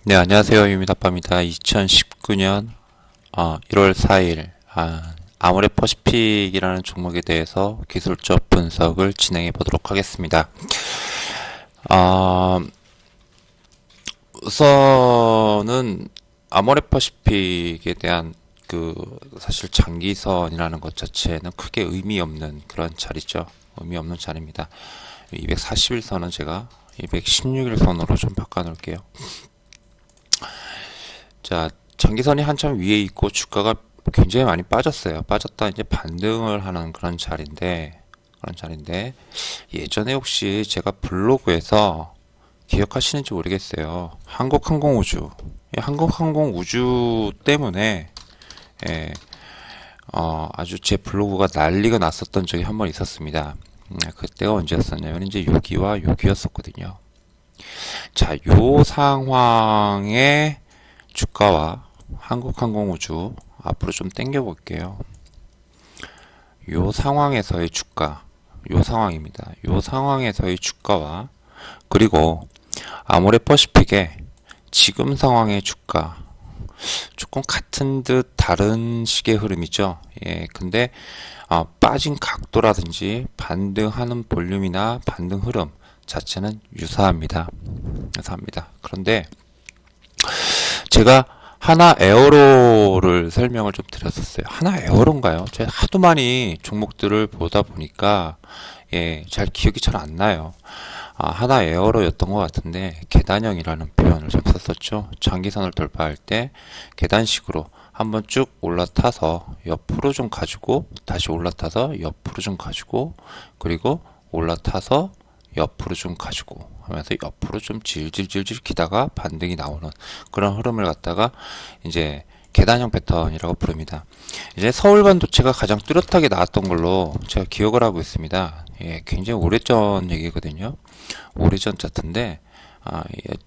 네, 안녕하세요. 유미다빠입니다. 2019년 1월 4일 아모레퍼시픽이라는 종목에 대해서 기술적 분석을 진행해 보도록 하겠습니다. 아, 우선은 아모레퍼시픽에 대한 사실 장기선이라는 것 자체는 크게 의미 없는 그런 자리죠. 의미 없는 자리입니다. 241선은 제가 216일선으로 좀 바꿔 놓을게요. 자, 장기선이 한참 위에 있고 주가가 굉장히 많이 빠졌어요. 빠졌다 이제 반등을 하는 그런 자리인데 예전에 혹시 제가 블로그에서 기억하시는지 모르겠어요. 한국항공우주, 이 한국항공우주 때문에 아주 제 블로그가 난리가 났었던 적이 한 번 있었습니다. 그때가 언제였었냐면 이제 6기와 6기였었거든요. 자, 요 상황에 주가와 한국항공우주 앞으로 좀 당겨 볼게요. 요 상황에서의 주가, 요 상황입니다. 요 상황에서의 주가와 그리고 아모레퍼시픽의 지금 상황의 주가 조금 같은 듯 다른 식의 흐름이죠. 예, 근데 빠진 각도라든지 반등하는 볼륨이나 반등 흐름 자체는 유사합니다. 유사합니다. 그런데 제가 하나 에어로를 설명을 좀 드렸었어요. 하나 에어로인가요? 제가 하도 많이 종목들을 보다 보니까 잘 기억이 잘 안 나요. 하나 에어로였던 것 같은데 계단형이라는 표현을 좀 썼었죠. 장기선을 돌파할 때 계단식으로 한번 쭉 올라타서 옆으로 좀 가지고 다시 올라타서 옆으로 좀 가지고 그리고 올라타서 옆으로 좀 가지고 하면서 옆으로 좀 질질질질 기다가 반등이 나오는 그런 흐름을 갖다가 이제 계단형 패턴이라고 부릅니다. 이제 서울 반도체가 가장 뚜렷하게 나왔던 걸로 제가 기억을 하고 있습니다. 예, 굉장히 오래전 얘기거든요. 오래전 차트인데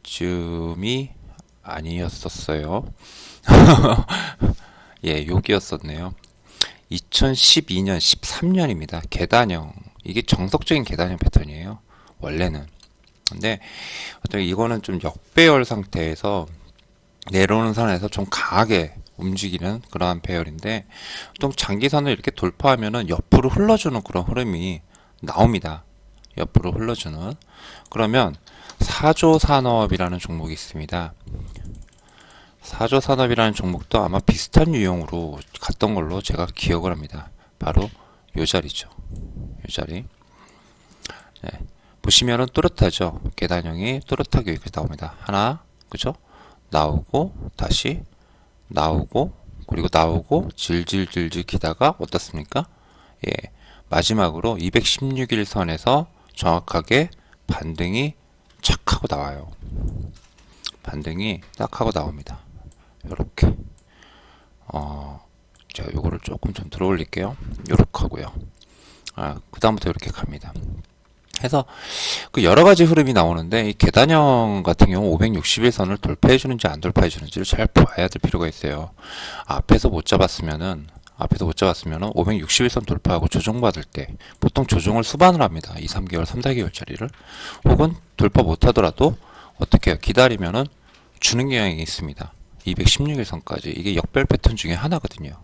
이쯤이 아니었었어요. 예, 여기였었네요. 2012년, 13년입니다. 계단형. 이게 정석적인 계단형 패턴이에요. 원래는. 근데 어떤 이거는 좀 역배열 상태에서 내려오는 선에서 좀 강하게 움직이는 그러한 배열인데 보통 장기선을 이렇게 돌파하면은 옆으로 흘러주는 그런 흐름이 나옵니다. 옆으로 흘러주는. 그러면 사조산업이라는 종목이 있습니다. 사조산업이라는 종목도 아마 비슷한 유형으로 갔던 걸로 제가 기억을 합니다. 바로 요 자리죠. 요 자리. 네. 보시면은 또렷하죠. 계단형이 또렷하게 이렇게 나옵니다. 하나, 그죠? 나오고 다시 나오고 그리고 나오고 질질질질 기다가 어떻습니까? 예, 마지막으로 216일 선에서 정확하게 반등이 착 하고 나와요. 반등이 딱 하고 나옵니다. 요렇게 제가 요거를 조금 좀 들어 올릴게요. 요렇게 하고요. 그 다음부터 이렇게 갑니다. 해서 그 여러 가지 흐름이 나오는데 이 계단형 같은 경우 561선을 돌파해 주는지 안 돌파해 주는지를 잘 봐야 될 필요가 있어요. 앞에서 못 잡았으면은 561선 돌파하고 조정받을 때 보통 조정을 수반을 합니다. 2, 3개월, 3, 4개월짜리를 혹은 돌파 못 하더라도 어떻게 해요? 기다리면은 주는 경향이 있습니다. 216일선까지 이게 역별 패턴 중에 하나거든요.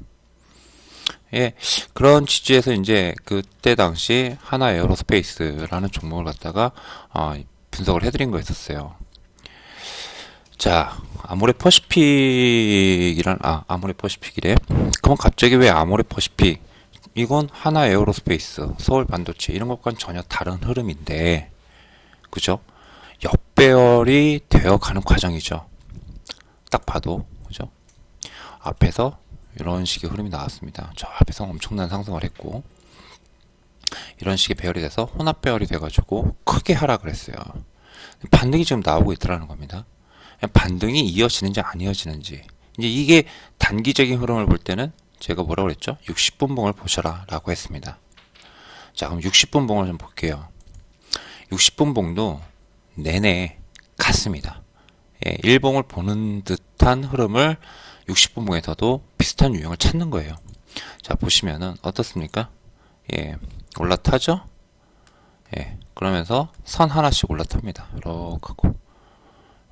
예, 그런 취지에서 이제 그때 당시 하나 에어로스페이스라는 종목을 갖다가 분석을 해드린 거였었어요. 자, 아모레퍼시픽이래. 그럼 갑자기 왜 아모레퍼시픽? 이건 하나 에어로스페이스, 서울 반도체 이런 것과는 전혀 다른 흐름인데, 그죠? 역배열이 되어가는 과정이죠. 딱 봐도, 그죠? 앞에서 이런 식의 흐름이 나왔습니다. 저 앞에서 엄청난 상승을 했고 이런 식의 배열이 돼서 혼합 배열이 돼가지고 크게 하락을 했어요. 반등이 지금 나오고 있더라는 겁니다. 반등이 이어지는지 안 이어지는지 이제 이게 단기적인 흐름을 볼 때는 제가 뭐라고 그랬죠? 60분봉을 보셔라 라고 했습니다. 자, 그럼 60분봉을 좀 볼게요. 60분봉도 내내 같습니다. 예, 일봉을 보는 듯한 흐름을 60분봉에서도 비슷한 유형을 찾는 거예요. 자, 보시면은 어떻습니까? 예, 올라타죠? 예, 그러면서 선 하나씩 올라탑니다. 요렇게 하고,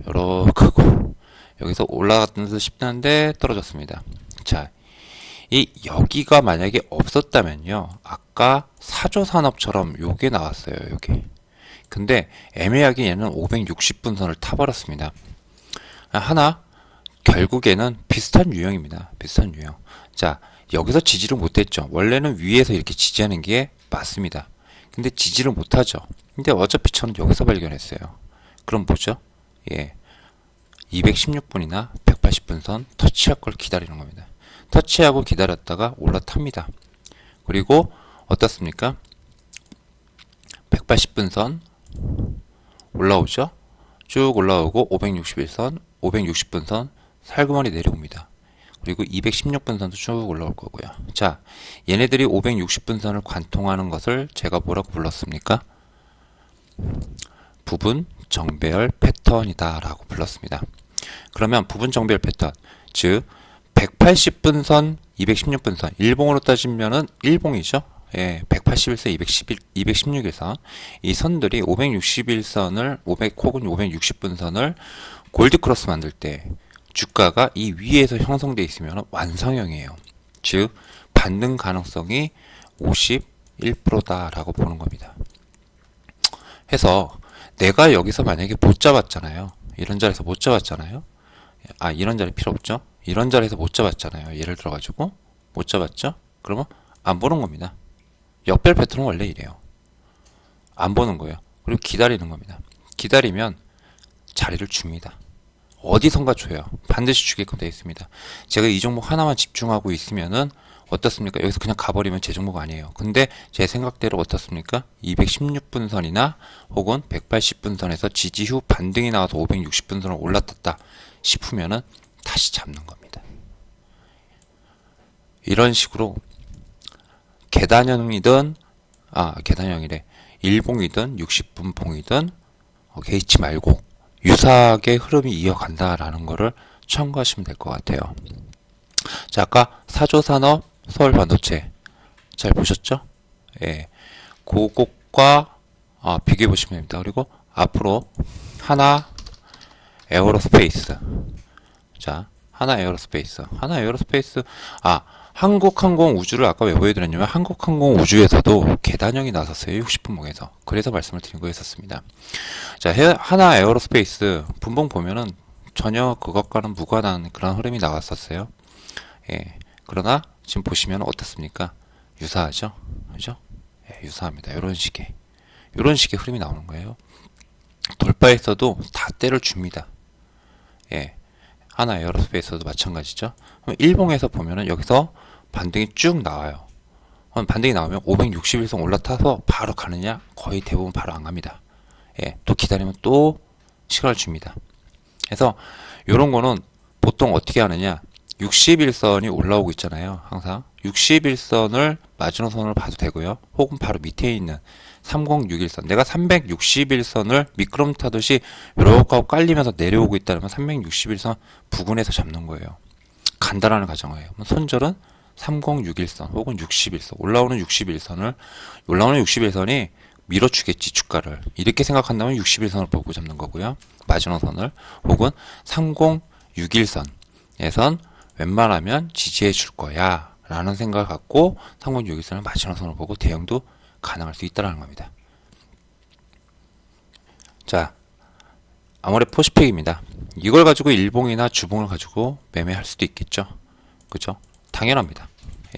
요렇게 하고, 여기서 올라갔던 듯 싶는데 떨어졌습니다. 자, 이 여기가 만약에 없었다면요. 아까 사조산업처럼 요게 나왔어요. 요게. 근데 애매하게 얘는 560분선을 타버렸습니다. 하나 결국에는 비슷한 유형입니다. 비슷한 유형. 자, 여기서 지지를 못했죠. 원래는 위에서 이렇게 지지하는 게 맞습니다. 근데 지지를 못하죠. 근데 어차피 저는 여기서 발견했어요. 그럼 뭐죠? 예, 216분이나 180분선 터치할 걸 기다리는 겁니다. 터치하고 기다렸다가 올라탑니다. 그리고 어떻습니까? 180분선 올라오죠? 쭉 올라오고 561선, 560분선 살그머니 내려옵니다. 그리고 216분선도 쭉 올라올 거고요. 자, 얘네들이 560분선을 관통하는 것을 제가 뭐라고 불렀습니까? 부분 정배열 패턴이다 라고 불렀습니다. 그러면 부분 정배열 패턴, 즉 180분선, 216분선, 일봉으로 따지면은 일봉이죠. 예, 181선, 216일선. 이 선들이 561선을, 500 혹은 560분선을 골드크로스 만들 때 주가가 이 위에서 형성되어 있으면 완성형이에요. 즉, 반등 가능성이 51%다라고 보는 겁니다. 해서 내가 여기서 만약에 못 잡았잖아요. 이런 자리에서 못 잡았잖아요. 아, 이런 자리 필요 없죠. 이런 자리에서 못 잡았잖아요. 예를 들어가지고 못 잡았죠. 그러면 안 보는 겁니다. 역별 패턴은 원래 이래요. 안 보는 거예요. 그리고 기다리는 겁니다. 기다리면 자리를 줍니다. 어디선가 줘요. 반드시 주게끔 되어 있습니다. 제가 이 종목 하나만 집중하고 있으면은 어떻습니까? 여기서 그냥 가버리면 제 종목 아니에요. 근데 제 생각대로 어떻습니까? 216분선이나 혹은 180분선에서 지지 후 반등이 나와서 560분선을 올라탔다 싶으면은 다시 잡는 겁니다. 이런 식으로 계단형이든 계단형이래. 일봉이든 60분 봉이든 개의치 말고 유사하게 흐름이 이어간다라는 거를 참고하시면 될 것 같아요. 자, 아까 사조산업, 서울반도체 잘 보셨죠? 예, 그것과 비교해 보시면 됩니다. 그리고 앞으로 하나 에어로스페이스. 자, 하나 에어로스페이스. 한국항공우주를 아까 왜 보여드렸냐면 한국항공우주에서도 계단형이 나섰어요. 60분봉에서. 그래서 말씀을 드린 거였었습니다. 자, 하나 에어로스페이스 분봉 보면은 전혀 그것과는 무관한 그런 흐름이 나왔었어요. 예, 그러나 지금 보시면 어떻습니까? 유사하죠? 그죠? 예, 유사합니다. 이런 식의 흐름이 나오는 거예요. 돌파에서도 다 때를 줍니다. 예, 하나 에어로스페이스도 마찬가지죠. 그럼 일봉에서 보면은 여기서 반등이 쭉 나와요. 반등이 나오면 561선 올라타서 바로 가느냐? 거의 대부분 바로 안 갑니다. 예, 또 기다리면 또 시간을 줍니다. 그래서 요런 거는 보통 어떻게 하느냐? 61선이 올라오고 있잖아요. 항상 61선을 마지노선으로 봐도 되고요. 혹은 바로 밑에 있는 3061선. 내가 361선을 미끄럼 타듯이 이렇게 하고 깔리면서 내려오고 있다면 361선 부근에서 잡는 거예요. 간단한 가정이에요. 손절은 3061선 혹은 61선. 올라오는 61선이 밀어주겠지, 주가를. 이렇게 생각한다면 61선을 보고 잡는 거고요. 마지노선을. 혹은 3061선에선 웬만하면 지지해 줄 거야 라는 생각을 갖고 3061선을 마지노선을 보고 대응도 가능할 수 있다는 겁니다. 자, 아모레 포시픽입니다. 이걸 가지고 일봉이나 주봉을 가지고 매매할 수도 있겠죠. 그죠? 당연합니다.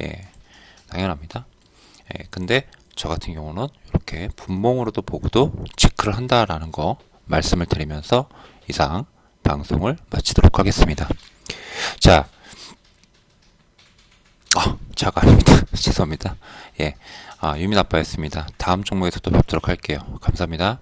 예, 당연합니다. 예, 근데 저 같은 경우는 이렇게 분봉으로도 보고도 체크를 한다라는 거 말씀을 드리면서 이상 방송을 마치도록 하겠습니다. 자, 자가 아닙니다. 죄송합니다. 예, 유민 아빠였습니다. 다음 종목에서 또 뵙도록 할게요. 감사합니다.